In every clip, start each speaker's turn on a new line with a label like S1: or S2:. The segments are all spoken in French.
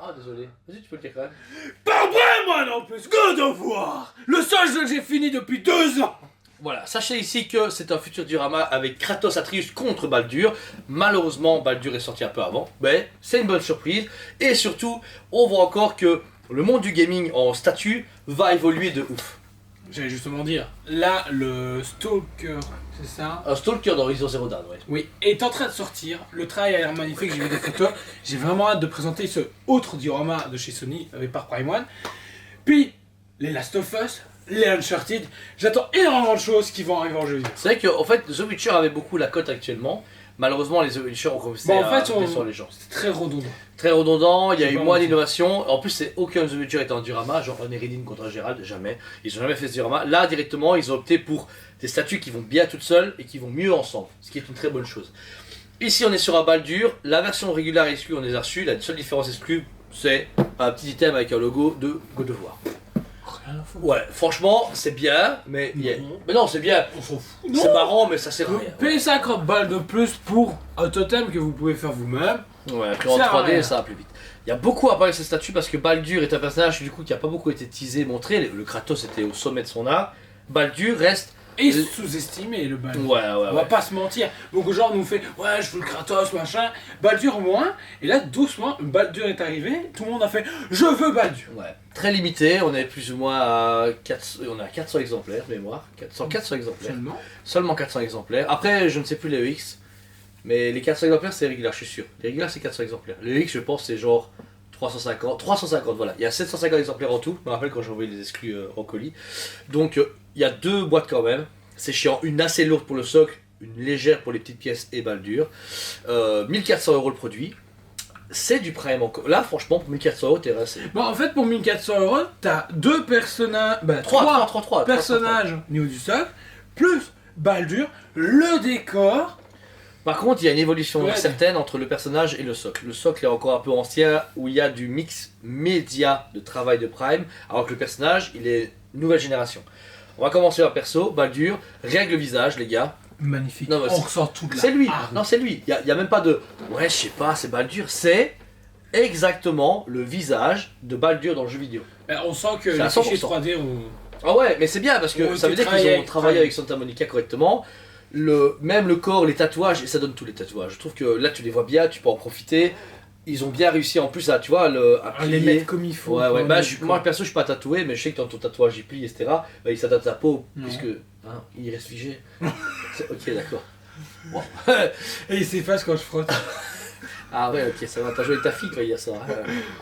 S1: Ah, désolé. Vas-y, tu peux le dire quand même.
S2: Pas vrai, moi non plus. God of War, le seul jeu que j'ai fini depuis 2 ans.
S1: Voilà, sachez ici que c'est un futur diorama avec Kratos Atreus contre Baldur. Malheureusement, Baldur est sorti un peu avant, mais c'est une bonne surprise. Et surtout, on voit encore que le monde du gaming en statut va évoluer de ouf.
S2: J'allais justement dire, là, le Stalker, c'est ça?
S1: Un Stalker dans Horizon Zero Dawn, ouais.
S2: Oui, est en train de sortir. Le travail a l'air magnifique, j'ai vu des photos. J'ai vraiment hâte de présenter ce autre diorama de chez Sony, par Prime One. Puis, les Last of Us, les Uncharted. J'attends énormément de choses qui vont arriver en jeu vidéo.
S1: C'est vrai qu'en fait, The Witcher avait beaucoup la cote actuellement. Malheureusement, les The Witcher ont commencé à sur les gens.
S2: C'est très redondant.
S1: Très redondant, il y a
S2: C'est
S1: eu
S2: pas
S1: moins
S2: bon.
S1: d'innovation. En plus, c'est aucun The Witcher était en diorama, genre un Eridine contre Gérald, jamais. Ils ont jamais fait ce diorama. Là, directement, ils ont opté pour des statues qui vont bien toutes seules et qui vont mieux ensemble, ce qui est une très bonne chose. Ici, on est sur un Baldur. La version régulière exclue, on les a reçus. La seule différence exclue, c'est un petit item avec un logo de God of War.
S2: Rien à foutre.
S1: Ouais, franchement, c'est bien, mais
S2: Non.
S1: mais non, c'est bien.
S2: On s'en fout.
S1: C'est marrant, mais ça sert à
S2: Vous
S1: rien.
S2: payez 50 balles de plus pour un totem que vous pouvez faire vous-même.
S1: Ouais, puis en
S2: Ça sert à
S1: 3D,
S2: rien.
S1: ça va plus vite. Il y a beaucoup à parler de ce statut parce que Baldur est un personnage du coup qui a pas beaucoup été teasé, montré. Le Kratos était au sommet de son art. Baldur reste.
S2: Et sous-estimé le Baldur.
S1: Ouais,
S2: On va pas se mentir. Beaucoup de gens nous fait ouais, je veux le Kratos, machin. Baldur moins. Et là, doucement, Baldur est arrivé. Tout le monde a fait je veux Baldur.
S1: Ouais, très limité. On est plus ou moins à 400, on a 400 exemplaires, mémoire. 400 exemplaires. Seulement 400 exemplaires. Après, je ne sais plus les EX. Mais les 400 exemplaires, c'est régulier, je suis sûr. Les réguliers, c'est 400 exemplaires. Les EX, je pense, c'est genre 350, voilà. Il y a 750 exemplaires en tout. Je me rappelle quand j'ai envoyé les exclus en colis. Donc, il y a 2 boîtes quand même. C'est chiant. Une assez lourde pour le socle, une légère pour les petites pièces et Baldur. 1400 € le produit. C'est du prime encore. Là, franchement, pour 1400 € t'es rincé.
S2: Bon, en fait, pour 1400 €, t'as 2 personnages. Bah,
S1: 3
S2: personnages au niveau du socle, plus Baldur, le décor.
S1: Par contre, il y a une évolution
S2: Ouais.
S1: certaine entre le personnage et le socle. Le socle est encore un peu ancien, où il y a du mix média de travail de Prime, alors que le personnage, il est nouvelle génération. On va commencer par perso, Baldur, règle le visage, les gars.
S2: Magnifique.
S1: Non, mais
S2: on ressent tout là.
S1: C'est lui, non, c'est lui. Il y a même pas de ouais, je sais pas, c'est Baldur. C'est exactement le visage de Baldur dans le jeu vidéo.
S2: On sent que
S1: C'est à
S2: les fichiers
S1: 100%.
S2: 3D ont.
S1: Ah ouais, mais c'est bien parce que
S2: Ont
S1: ça veut
S2: été
S1: dire qu'ils ont
S2: travaillés
S1: travaillé avec Santa Monica correctement. Même le corps, les tatouages, et ça donne tous les tatouages. Je trouve que là tu les vois bien, tu peux en profiter. Ils ont bien réussi en plus à, tu vois, à
S2: les
S1: plier.
S2: mettre comme il faut.
S1: Ouais, ouais.
S2: quoi,
S1: Bah,
S2: les
S1: moi perso, je suis pas tatoué, mais je sais que dans ton tatouage il plie, etc. Bah, il s'adapte à ta peau,
S2: Non.
S1: puisque hein, il reste figé. Ok, d'accord. Bon.
S2: Et il s'efface quand je frotte.
S1: Ah ouais, ok, ça va. T'as joué avec ta fille quand il y a ça, hein,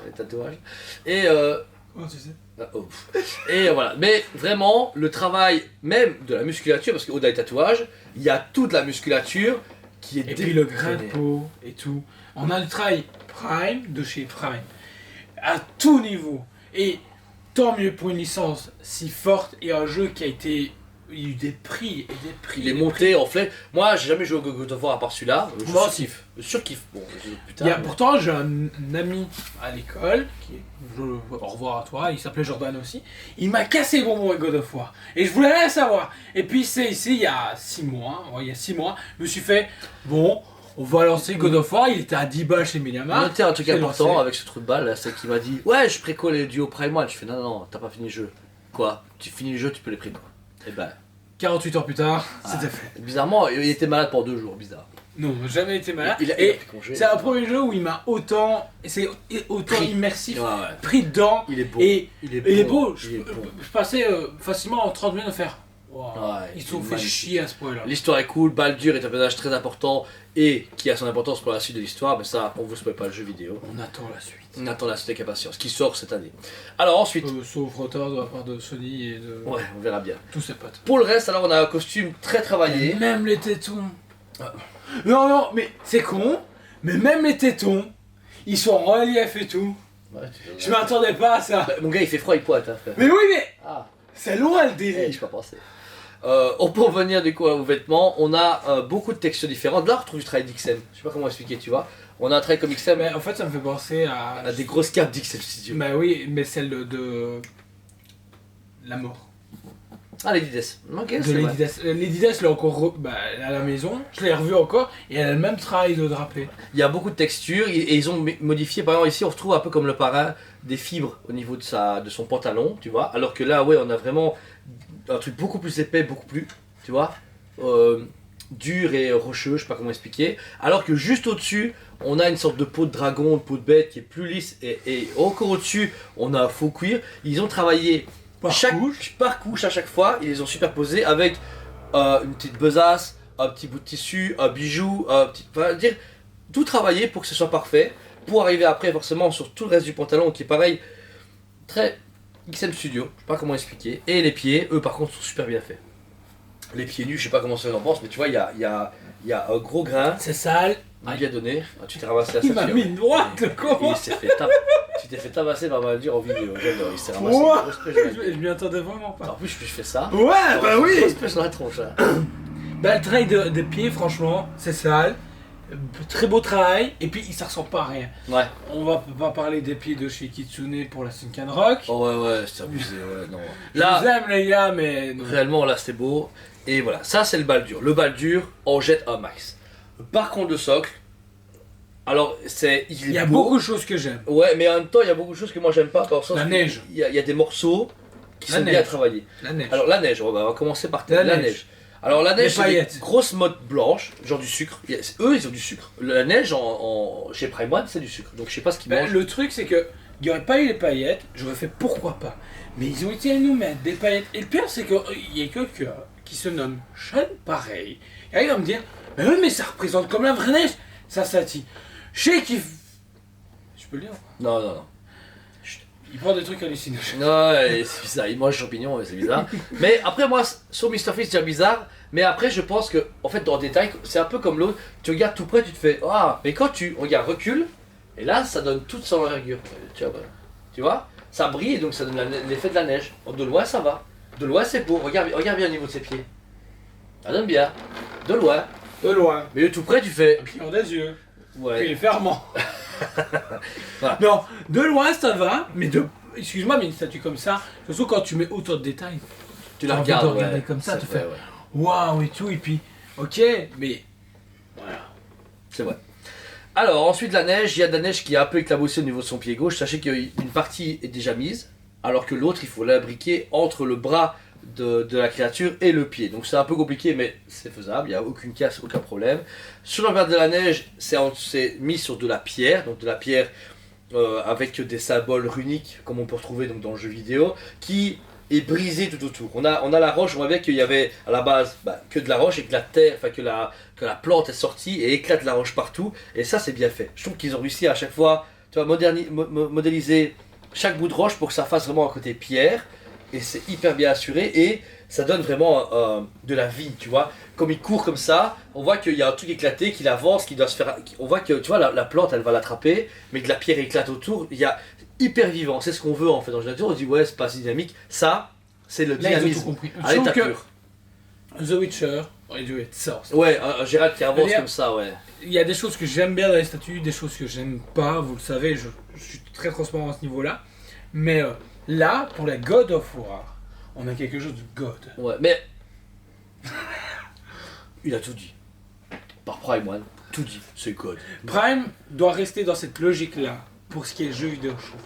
S1: les tatouages. Et
S2: Comment tu sais?
S1: Et voilà, mais vraiment, le travail même de la musculature, parce qu'au-delà des tatouages, il y a toute la musculature qui est
S2: Et puis le grain de
S1: détraînée.
S2: peau et tout. On a le travail Prime de chez Prime. À tout niveau. Et tant mieux pour une licence si forte et un jeu qui a été. Il y a eu des prix et des prix.
S1: Il est monté en flèche. Moi, j'ai jamais joué au God of War à part celui-là. Je
S2: Moi aussi.
S1: surkiffe. Je surkiffe. Bon, putain.
S2: Il y a,
S1: mais-
S2: pourtant, j'ai un ami à l'école, au revoir à toi, il s'appelait Jordan aussi, il m'a cassé le bonbon avec God of War. Et je voulais rien savoir. Et puis c'est ici, il y a 6 mois, je me suis fait, bon, on va lancer God of War, il était à 10 balles chez Mediamar.
S1: Notez un truc
S2: J'ai
S1: important
S2: lancé.
S1: avec ce truc de balle, là, c'est qu'il m'a dit ouais, je préco les duos Prime One. Je fais non, non, t'as pas fini le jeu. Quoi? Tu finis le jeu, tu peux les préco. Et ben,
S2: 48 heures plus tard,
S1: Ah.
S2: c'était fait.
S1: bizarrement, il était malade pour 2 jours, bizarre.
S2: Non, j'ai jamais été malade.
S1: Il a
S2: Et
S1: pris congé.
S2: c'est un premier jeu où il m'a autant, c'est autant
S1: Pris.
S2: immersif,
S1: Ouais, ouais.
S2: pris dedans.
S1: Il est beau.
S2: Et
S1: Il est
S2: il est beau.
S1: Il est beau.
S2: Je passais facilement en 30 minutes à faire. Wow,
S1: Ouais,
S2: ils
S1: il
S2: sont
S1: est
S2: fait
S1: magnifique.
S2: chier à ce point-là.
S1: L'histoire est cool, Baldur est un personnage très important et qui a son importance pour la suite de l'histoire, mais ça, on vous spoil pas le jeu vidéo.
S2: On attend la suite.
S1: On attend la suite avec impatience, qui sort cette année. Alors ensuite,
S2: Sauf retard de la part de Sony et de
S1: ouais, on verra bien.
S2: tous ses potes.
S1: Pour le reste, alors on a un costume très travaillé.
S2: Même les tétons.
S1: Ah.
S2: Non, non, mais c'est con, mais même les tétons, ils sont en relief et tout.
S1: Ouais,
S2: Je m'attendais pas à ça.
S1: Mon gars, il fait froid, il pointe, hein, frère.
S2: Mais oui, mais
S1: Ah,
S2: c'est loin le
S1: je
S2: délire.
S1: pas pensé. On peut revenir du coup aux vêtements. On a beaucoup de textures différentes. Là, on retrouve du travail d'XM. Je sais pas comment expliquer, tu vois. On a un travail comme XM
S2: Mais en fait, ça me fait penser à.
S1: à des grosses capes d'XM Studio.
S2: Bah oui, mais celle de la mort.
S1: Ah, Lady Death. Ok,
S2: De
S1: c'est
S2: Lady
S1: vrai.
S2: Death. Lady Death, elle est encore elle est à la maison, je l'ai revue encore, et elle a le même travail de drapé.
S1: Il y a beaucoup de textures et ils ont modifié. Par exemple, ici, on retrouve un peu comme le parrain des fibres au niveau de son pantalon, tu vois. Alors que là, ouais, on a vraiment un truc beaucoup plus épais, beaucoup plus, tu vois, dur et rocheux, je sais pas comment expliquer. Alors que juste au-dessus, on a une sorte de peau de dragon, de peau de bête qui est plus lisse. Et encore au-dessus, on a un faux cuir. Ils ont travaillé par couche à chaque fois. Ils les ont superposés avec une petite besace, un petit bout de tissu, un bijou, enfin, dire, tout travailler pour que ce soit parfait, pour arriver après forcément sur tout le reste du pantalon qui est pareil, très XM Studio, je sais pas comment expliquer. Et les pieds, eux par contre sont super bien faits. Les pieds nus, je sais pas comment ça en pense, mais tu vois, il y a un gros grain,
S2: C'est sale.
S1: bien donné. Ah, tu t'es ramassé la
S2: Il m'a
S1: ceinture.
S2: mis une droite, le con.
S1: Il s'est fait tu t'es fait tabasser par Maldur en vidéo, j'adore, il s'est ramassé
S2: Ouais.
S1: une grosse pêche dans la
S2: Je
S1: gueule.
S2: m'y attendais vraiment pas.
S1: En plus, je fais ça.
S2: Ouais, bah
S1: Une
S2: oui.
S1: grosse pêche dans la tronche. Hein.
S2: Bah, le travail de pied, franchement, c'est sale. Très beau travail, et puis ça ressemble pas à rien.
S1: Ouais.
S2: On va pas parler des pieds de chez Kitsune pour la Sunken Rock.
S1: Oh ouais, c'est abusé, ouais, non.
S2: Je vous aime, les gars, mais. non.
S1: Réellement, là, c'était beau. Et voilà, ça, c'est le Baldur. Le Baldur, on jette un max. Par contre, le socle, alors, il
S2: Il y a
S1: est beau.
S2: beaucoup de choses que j'aime.
S1: Ouais, mais en même temps, il y a beaucoup de choses que moi, j'aime pas. Dans le sens
S2: La
S1: où
S2: neige.
S1: Il y a des morceaux qui
S2: La
S1: sont bien
S2: neige.
S1: travaillés.
S2: La neige.
S1: Alors, la neige, on va commencer par
S2: La
S1: la
S2: neige.
S1: neige. Alors, la neige,
S2: Les
S1: c'est
S2: paillettes.
S1: des grosses mottes blanches, genre du sucre. Eux, ils ont du sucre. La neige, chez Prime One, c'est du sucre. Donc, je sais pas ce qu'ils
S2: Bah,
S1: mangent.
S2: le truc, c'est que il n'y aurait pas eu les paillettes, j'aurais fait pourquoi pas. Mais ils ont été à nous mettre des paillettes. Et le pire, c'est qu'il y a quelqu'un qui se nomme Sean Pareil. Et il va me dire, mais oui, mais ça représente comme la vraie neige. Ça dit. Je sais qu'il. Je peux le dire.
S1: Non, non, non.
S2: Il prend des trucs hallucinogènes.
S1: Non, c'est bizarre, il mange des champignons, c'est bizarre. Mais après, moi, sur Mr. Fish, c'est déjà bizarre. Mais après, je pense que, en fait, dans le détail, c'est un peu comme l'autre. Tu regardes tout près, tu te fais ah, mais quand tu regardes recul, et là, ça donne toute son envergure. Tu vois, ça brille, donc ça donne l'effet de la neige. De loin, ça va. De loin, c'est beau. Regarde bien au niveau de ses pieds. Ça donne bien. De loin.
S2: De loin.
S1: Mais de tout près, tu fais
S2: Un client des yeux.
S1: ouais.
S2: Puis fermant.
S1: Voilà.
S2: Non, de loin ça va, mais de. Excuse-moi, mais une statue comme ça, surtout quand tu mets autant de détails,
S1: Tu la
S2: T'as envie de
S1: regardes.
S2: regarder
S1: Ouais.
S2: comme ça,
S1: C'est
S2: tu
S1: vrai,
S2: fais-
S1: ouais.
S2: waouh et tout, et puis, ok, mais. Voilà.
S1: C'est vrai. Alors, ensuite, la neige, il y a de la neige qui est un peu éclaboussée au niveau de son pied gauche. Sachez qu'une partie est déjà mise, alors que l'autre, il faut l'imbriquer entre le bras de la créature et le pied. Donc, c'est un peu compliqué, mais c'est faisable. Il n'y a aucune casse, aucun problème. Sur le bas de la neige, c'est mis sur de la pierre, donc de la pierre avec des symboles runiques, comme on peut retrouver donc, dans le jeu vidéo, qui est brisé tout autour. On a la roche, on voit bien qu'il y avait à la base que de la roche et que la terre, enfin que la plante est sortie et éclate la roche partout. Et ça, c'est bien fait. Je trouve qu'ils ont réussi à chaque fois, tu vois, modéliser chaque bout de roche pour que ça fasse vraiment un côté pierre. Et c'est hyper bien assuré et ça donne vraiment de la vie, tu vois. Comme il court comme ça, on voit qu'il y a un truc éclaté, qu'il avance, qu'il doit se faire. On voit que, tu vois, la plante, elle va l'attraper, mais que la pierre éclate autour. Il y a hyper vivant. C'est ce qu'on veut en fait dans le jeu nature. On se dit ouais, c'est pas si dynamique. Ça, c'est le
S2: Là, ils ont tout
S1: dynamisme
S2: compris.
S1: à
S2: Je trouve
S1: l'état
S2: que
S1: pur.
S2: The Witcher aurait dû être ça.
S1: Ouais, un Gérald qui avance
S2: C'est-à-dire-
S1: comme ça, ouais.
S2: Il y a des choses que j'aime bien dans les statues, des choses que j'aime pas, vous le savez, je suis très transparent à ce niveau-là. Mais là, pour la God of War, on a quelque chose de God.
S1: Ouais, mais. Il a tout dit. Par Prime One, tout dit. C'est code.
S2: Prime doit rester dans cette logique-là pour ce qui est jeu vidéo, je trouve.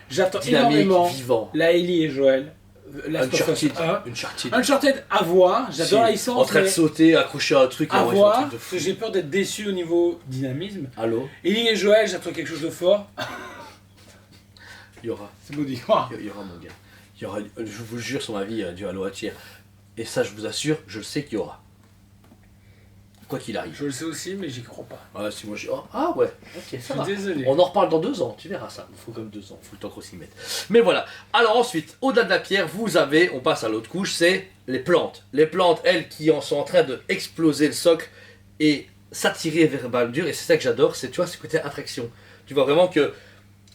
S2: J'attends
S1: Dynamique,
S2: énormément
S1: vivant.
S2: la Ellie et Joël, Last of Us
S1: Uncharted.
S2: 1.
S1: Uncharted.
S2: Uncharted à voir, j'adore
S1: Si,
S2: la licence,
S1: en train de
S2: mais
S1: sauter, accroché à un truc,
S2: à
S1: ouais, c'est un
S2: voir,
S1: truc de
S2: parce
S1: fou.
S2: que j'ai peur d'être déçu au niveau dynamisme.
S1: Allô.
S2: Ellie et Joël, j'attends quelque chose de fort.
S1: Il y aura.
S2: C'est beau dire.
S1: Il y aura mon gars. Il y aura, je vous le jure sur ma vie, du Halo à tir. Et ça, je vous assure, je le sais qu'il y aura. Quoi qu'il arrive.
S2: Je le sais aussi, mais j'y crois pas.
S1: Ouais, si moi je. Ah ouais, ok,
S2: Je
S1: ça
S2: suis
S1: va.
S2: désolé.
S1: On en reparle dans 2 ans, tu verras ça. Il faut comme 2 ans, il faut le temps qu'on s'y mette. Mais voilà. Alors ensuite, au-delà de la pierre, vous avez, on passe à l'autre couche, c'est les plantes. Les plantes, elles, qui en sont en train de exploser le socle et s'attirer vers Baldur. Et c'est ça que j'adore, c'est, tu vois, ce côté attraction. Tu vois vraiment que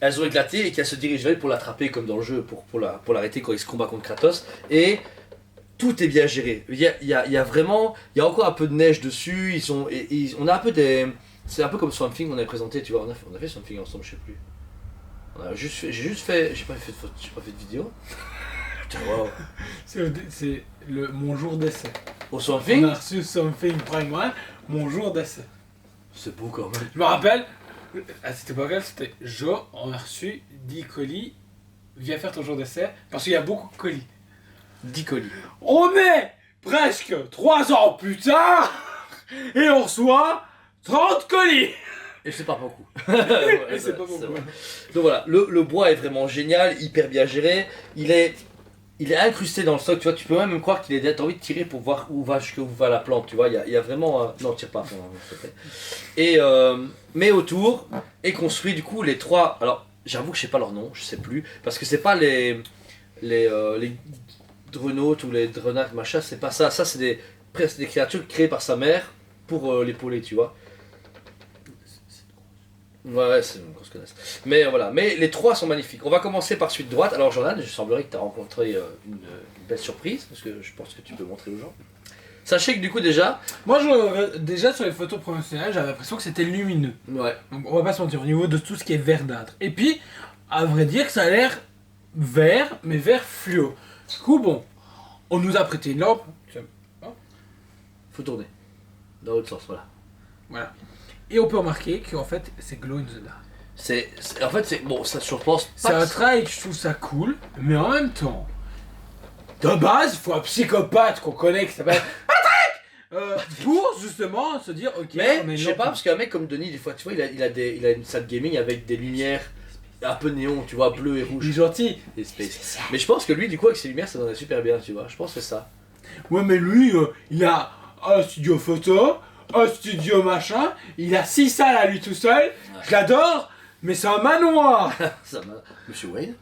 S1: elles ont éclaté et qu'elles se dirigent vers elle pour l'attraper comme dans le jeu, pour l'arrêter quand il se combat contre Kratos. Et tout est bien géré. Il y a vraiment, il y a encore un peu de neige dessus. On a un peu des, c'est un peu comme Swamp Thing on avait présenté, tu vois. On a fait Swamp Thing ensemble, je sais plus. J'ai pas fait de vidéo. Putain, wow.
S2: C'est mon jour d'essai.
S1: Au Something?
S2: On a reçu Something Prime One, mon jour d'essai.
S1: C'est beau quand même.
S2: Je me rappelle, à cette époque-là, c'était Jo, on a reçu 10 colis, viens faire ton jour d'essai, parce qu'il y a beaucoup de colis.
S1: 10 colis.
S2: On est presque 3 ans plus tard, et on reçoit 30 colis.
S1: Et c'est pas beaucoup.
S2: Et c'est pas beaucoup.
S1: Donc voilà, le bois est vraiment génial, hyper bien géré. Il est incrusté dans le sol, tu vois, tu peux même croire qu'il est. T'as envie de tirer pour voir jusqu'où va la plante, tu vois. Il y a vraiment. Non, tire pas, s'il te plaît. Et mais autour est construit du coup les 3. Alors j'avoue que je sais pas leur nom, je sais plus, parce que c'est pas les Drenautes ou les Drenacs machin, c'est pas ça. Ça c'est presque des créatures créées par sa mère pour l'épauler, tu vois. Ouais, c'est une grosse connasse. Mais voilà, mais les 3 sont magnifiques. On va commencer par suite droite. Alors Jordan, il semblerait que tu as rencontré une belle surprise, parce que je pense que tu peux montrer aux gens. Sachez que du coup déjà...
S2: Moi, déjà sur les photos promotionnelles, j'avais l'impression que c'était lumineux.
S1: Ouais.
S2: Donc, on va pas se mentir, au niveau de tout ce qui est verdâtre. Et puis, à vrai dire, ça a l'air vert, mais vert fluo. Du coup, bon, on nous a prêté une lampe.
S1: Faut tourner. Dans l'autre sens, voilà.
S2: Voilà. Et on peut remarquer qu'en fait, c'est glow in the dark.
S1: En fait, c'est... Bon, ça, je pense
S2: C'est
S1: pas
S2: un travail que je trouve ça cool, mais en même temps, de base, il faut un psychopathe qu'on connaît qui s'appelle Patrick pour justement se dire, ok,
S1: mais je sais pas, parce qu'un mec comme Denis, des fois, tu vois, il a une salle gaming avec des lumières un peu néon, tu vois, bleu et rouge.
S2: Il est gentil.
S1: Et space. Mais je pense que lui, du coup, avec ses lumières, ça donnerait super bien, tu vois. Je pense que c'est ça.
S2: Ouais, mais lui, il a un studio photo, un studio machin, il a 6 salles à lui tout seul, ouais. Je l'adore, mais c'est un manoir.
S1: Monsieur Wayne.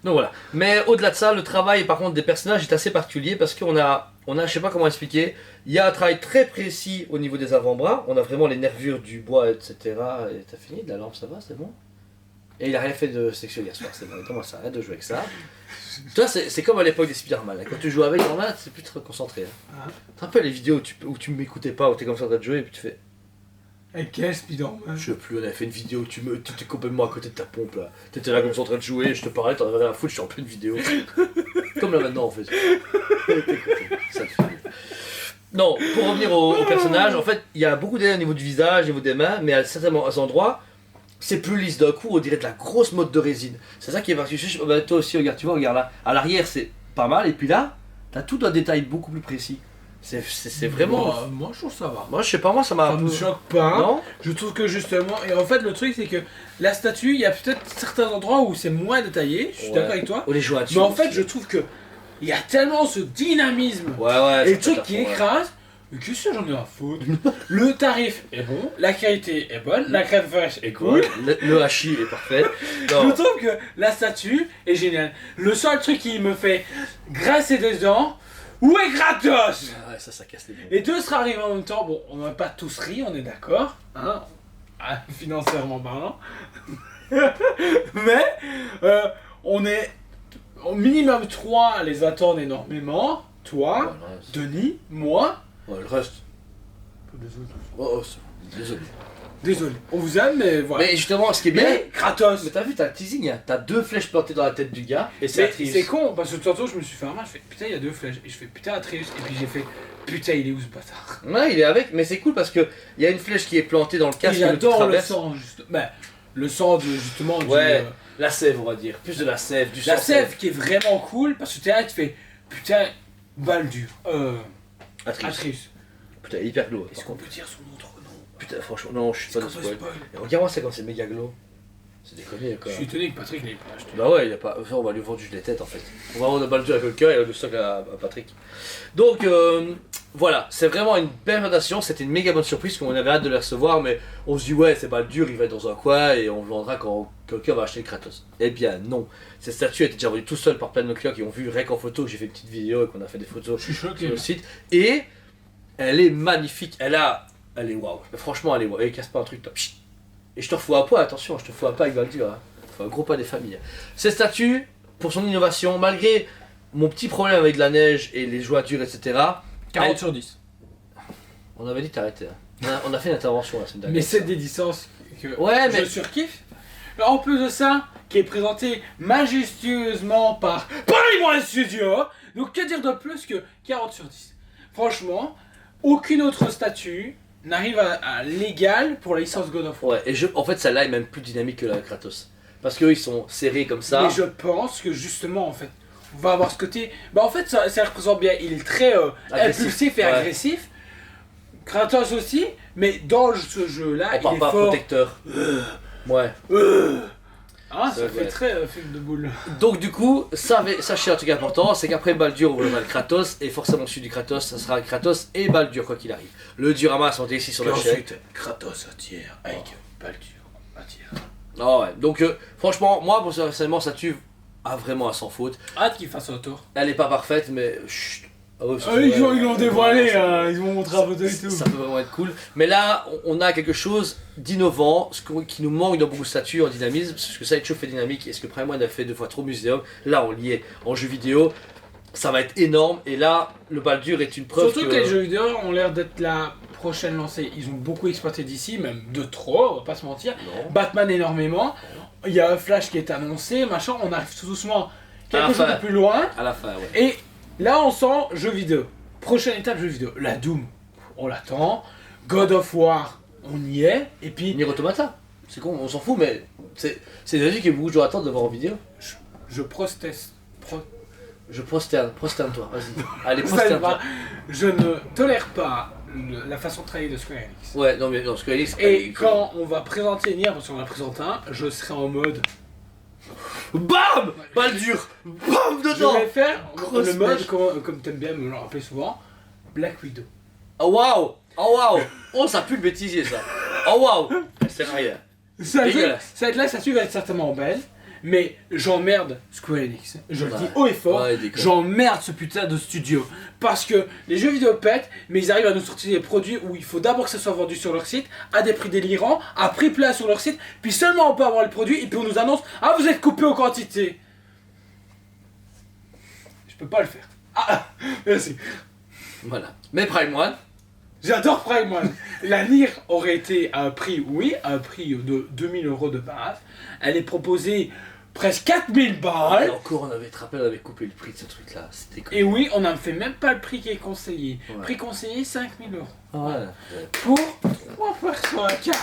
S1: Donc voilà. Mais au-delà de ça, le travail par contre des personnages est assez particulier parce qu'on a, je sais pas comment expliquer, il y a un travail très précis au niveau des avant-bras, on a vraiment les nervures du bois, etc. Et t'as fini de la lampe, ça va, c'est bon? Et il a rien fait de sexuel hier soir, c'est bon, comment ça, arrête de jouer avec ça. Toi, c'est comme à l'époque des Spider-Man, quand tu joues avec, normal, c'est plus très concentré. Hein. Tu te rappelles les vidéos où tu m'écoutais pas, où t'es comme ça en train de jouer et puis tu fais...
S2: Avec quel Spider-Man?
S1: Je sais plus, on avait fait une vidéo où tu étais complètement à côté de ta pompe là. T'étais là comme ça en train de jouer, je te parlais, t'en avais rien à foutre, je suis en pleine vidéo. Comme là maintenant en fait. Ça te fait rire. Non, pour revenir au personnage, en fait, il y a beaucoup d'ailes au niveau du visage, au niveau des mains, mais à certains endroits, c'est plus lisse d'un coup, on dirait de la grosse mode de résine. C'est ça qui est particulier. Bah, toi aussi, regarde, tu vois, regarde là. À l'arrière, c'est pas mal, et puis là, t'as tout un détail beaucoup plus précis. C'est vraiment...
S2: Moi je trouve ça va.
S1: Moi je sais pas, moi ça m'a...
S2: Ça me choque pas.
S1: Non.
S2: Je trouve que justement... Et en fait le truc c'est que la statue, il y a peut-être certains endroits où c'est moins détaillé, je suis d'accord avec toi.
S1: Les
S2: mais en fait je trouve que il y a tellement ce dynamisme.
S1: Ouais,
S2: et le truc qui écrase... Mais qu'est-ce que j'en ai à foutre? Le tarif est bon, la qualité est bonne, la crème fraîche est cool.
S1: Le hachis est parfait.
S2: Non. Je trouve que la statue est géniale. Le seul truc qui me fait grincer des dents... Où est Kratos?
S1: Ah ouais, ça casse les dents.
S2: Les deux seraient arrivés en même temps. Bon, on n'a pas tous ri, on est d'accord. Hein, financièrement parlant. Mais, on est au minimum 3 les attendent énormément. Toi, Denis, moi.
S1: Ouais, le reste.
S2: Désolé.
S1: Oh, désolé.
S2: Désolé. On vous aime, mais voilà.
S1: Mais justement, ce qui est bien.
S2: Mais Kratos.
S1: Mais t'as vu, t'as le teasing, hein. T'as 2 flèches plantées dans la tête du gars. Et c'est Atreus.
S2: C'est con, parce que tantôt je me suis fait un mal, je fais putain, il y a 2 flèches. Et je fais putain, Atreus. Et puis j'ai fait putain, il est où ce bâtard?
S1: Ouais, il est avec, mais c'est cool parce que il y a une flèche qui est plantée dans le casque.
S2: J'adore le sang, justement. Ben, le sang de justement.
S1: Ouais, la sève, on va dire. Plus de la sève, du sang.
S2: La sève qui est vraiment cool, parce que t'es là, tu fais putain, Baldur. Atreus.
S1: Putain, hyper glow.
S2: Est-ce qu'on peut dire son autre nom?
S1: Putain, franchement, non, je suis pas de spoil. Regarde-moi ça quand c'est méga glow. C'est déconné quoi.
S2: Je suis étonné que Patrick l'ait pas acheté.
S1: Bah ouais, il a pas. On va lui vendre juste les têtes en fait. On va vendre Baldur à quelqu'un et le stock à Patrick. Donc voilà, c'est vraiment une belle présentation. C'était une méga bonne surprise qu'on avait hâte de le recevoir, mais on se dit ouais, c'est Baldur, il va être dans un coin et on le vendra quand quelqu'un va acheter le Kratos. Eh bien non. Cette statue a été déjà vendue tout seul par plein de nos clients qui ont vu rien qu'en photo, que j'ai fait une petite vidéo et qu'on a fait des photos sur le site. Et elle est magnifique. Elle est waouh. Franchement, elle est waouh. Elle casse pas un truc top. Et je te refous un poids, attention, je te fous un pas avec Baldur. Hein. Faut un gros pas des familles. Cette statue, pour son innovation, malgré mon petit problème avec la neige et les jointures, etc.
S2: 40 sur 10.
S1: On avait dit t'arrêter. Hein. On a fait une intervention la semaine dernière.
S2: Mais c'est des licences que
S1: ouais,
S2: je surkiffe. En plus de ça, qui est présenté majestueusement par Paris Studio. Donc que dire de plus que 40 sur 10. Franchement, aucune autre statue n'arrive à l'égal pour la licence God of War.
S1: Ouais, et en fait, celle-là est même plus dynamique que la Kratos. Parce qu'eux, ils sont serrés comme ça.
S2: Mais je pense que justement, en fait, on va avoir ce côté. Bah, en fait, ça représente bien. Il est très impulsif et agressif. Kratos aussi, mais dans ce jeu-là,
S1: on
S2: il
S1: parle
S2: est
S1: pas
S2: fort.
S1: protecteur. Ouais.
S2: Ah, ça fait très film de boule.
S1: Donc du coup, sachez un truc important, c'est qu'après Baldur, on aura le Kratos, et forcément celui du Kratos, ça sera Kratos et Baldur quoi qu'il arrive. Le diorama sont ici sur la chaîne.
S2: Ensuite, Kratos attire avec Baldur attire.
S1: Ah ouais, donc franchement, moi personnellement, ça tue vraiment à sans faute.
S2: Hâte qu'il fasse un tour.
S1: Elle est pas parfaite, mais chut. Ah ouais,
S2: ils l'ont dévoilé, ils vont montrer un peu de tout.
S1: Ça peut vraiment être cool. Mais là, on a quelque chose d'innovant, qui nous manque dans beaucoup de statues en dynamisme, parce que ça, Edge fait dynamique, et ce que Prime One a fait 2 fois trop muséum, là on l'y est en jeu vidéo, ça va être énorme, et là, le Baldur est une preuve.
S2: Surtout que les jeux vidéo ont l'air d'être la prochaine lancée. Ils ont beaucoup exploité d'ici, même de trop, on va pas se mentir.
S1: Non.
S2: Batman énormément, il y a un Flash qui est annoncé, machin, on arrive tout doucement quelque chose de plus loin.
S1: À la fin, ouais.
S2: Et là, on sent jeu vidéo. Prochaine étape, jeu vidéo. La Doom, on l'attend. God of War, on y est. Et puis.
S1: Nier Automata, c'est con, on s'en fout, mais c'est des avis que beaucoup de gens attendent de voir en vidéo.
S2: Je proteste.
S1: Je prosterne-toi, vas-y. Allez, prosterne-toi.
S2: Je ne tolère pas la façon de travailler de Square Enix.
S1: Ouais, non, mais non, Square Enix.
S2: Et quand on va présenter Nier, parce qu'on en présente un, je serai en mode.
S1: BAM Baldur BAM dedans.
S2: Je vais faire
S1: Grosse
S2: le mode, comme t'aimes bien me le rappeler souvent, Black Widow.
S1: Oh waouh. Oh waouh. Oh, ça pue le bêtisier ça. Oh waouh. C'est rien.
S2: Cette là, ça va être certainement belle, mais j'emmerde Square Enix. Je le dis haut et fort, j'emmerde ce putain de studio. Parce que les jeux vidéo pètent, mais ils arrivent à nous sortir des produits où il faut d'abord que ça soit vendu sur leur site, à des prix délirants, à prix plat sur leur site, puis seulement on peut avoir le produit, et puis on nous annonce « Ah, vous êtes coupé en quantité !» Je peux pas le faire. Ah, merci.
S1: Voilà. Mais Prime One.
S2: J'adore Prime One. La Nier aurait été à un prix, oui, à un prix de 2000 € de base. Elle est proposée presque 4000 balles.
S1: Et encore, on avait coupé le prix de ce truc-là. C'était cool.
S2: Et oui, on n'a fait même pas le prix qui est conseillé.
S1: Ouais.
S2: Prix conseillé 5000 €.
S1: Ah ouais.
S2: Pour 3 personnes.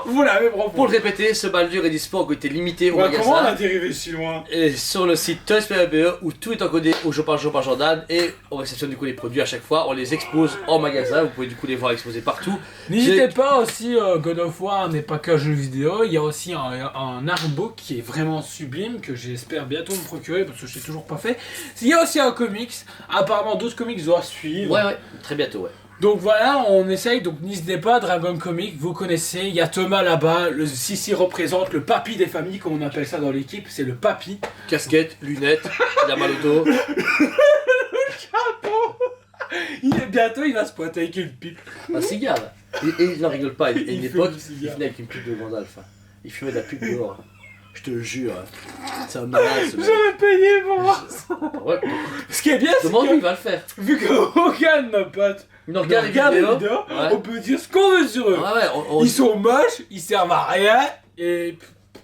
S2: Vous l'avez proposé.
S1: Pour le répéter, ce Baldur est dispo en côté limité au magasin.
S2: Comment on a dérivé si loin?
S1: Et sur le site Toys.be où tout est encodé au jour par Jordan et on réceptionne du coup les produits à chaque fois, on les expose en magasin, vous pouvez du coup les voir exposés partout.
S2: N'hésitez pas aussi, God of War n'est pas qu'un jeu vidéo, il y a aussi un artbook qui est vraiment sublime que j'espère bientôt me procurer parce que je l'ai toujours pas fait. Il y a aussi un comics, apparemment d'autres comics doivent suivre.
S1: Ouais, très bientôt, ouais.
S2: Donc voilà, on essaye, donc n'hésitez pas, Dragon Comic, vous connaissez, il y a Thomas là-bas, le Sissi représente le papy des familles, comme on appelle ça dans l'équipe, c'est le papy.
S1: Casquette, lunettes, il a mal au dos.
S2: Bientôt il va se pointer avec une pipe.
S1: Un cigare là. Et il n'en rigole pas, à une époque,
S2: fume
S1: il venait avec une pipe de Gandalf. Il fumait de la pipe dehors. Je te le jure, c'est un malade ce mec.
S2: J'avais payé pour voir ça.
S1: Ouais.
S2: Ce qui est bien, c'est
S1: Demande-lui, il
S2: que,
S1: va le faire.
S2: vu qu'aucun de nos potes
S1: Il regarde les vidéos, ouais.
S2: on peut dire ce qu'on veut sur eux.
S1: Ouais,
S2: Ils sont moches, ils servent à rien, et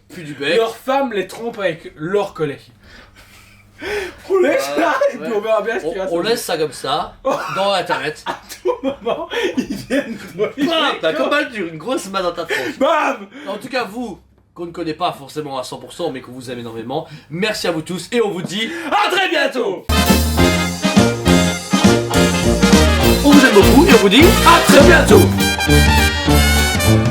S1: plus du bec.
S2: leurs femmes les trompent avec leurs collègues. On laisse là, et puis on verra bien ce qu'il va se
S1: On
S2: passer.
S1: laisse ça comme ça, dans internet.
S2: À tout moment, ils viennent
S1: Bam, t'as comme Baldur, une grosse main dans ta tronche.
S2: Bam.
S1: En tout cas, vous, qu'on ne connaît pas forcément à 100%, mais qu'on vous aime énormément, merci à vous tous et on vous dit à très bientôt. On vous aime beaucoup et on vous dit à très bientôt.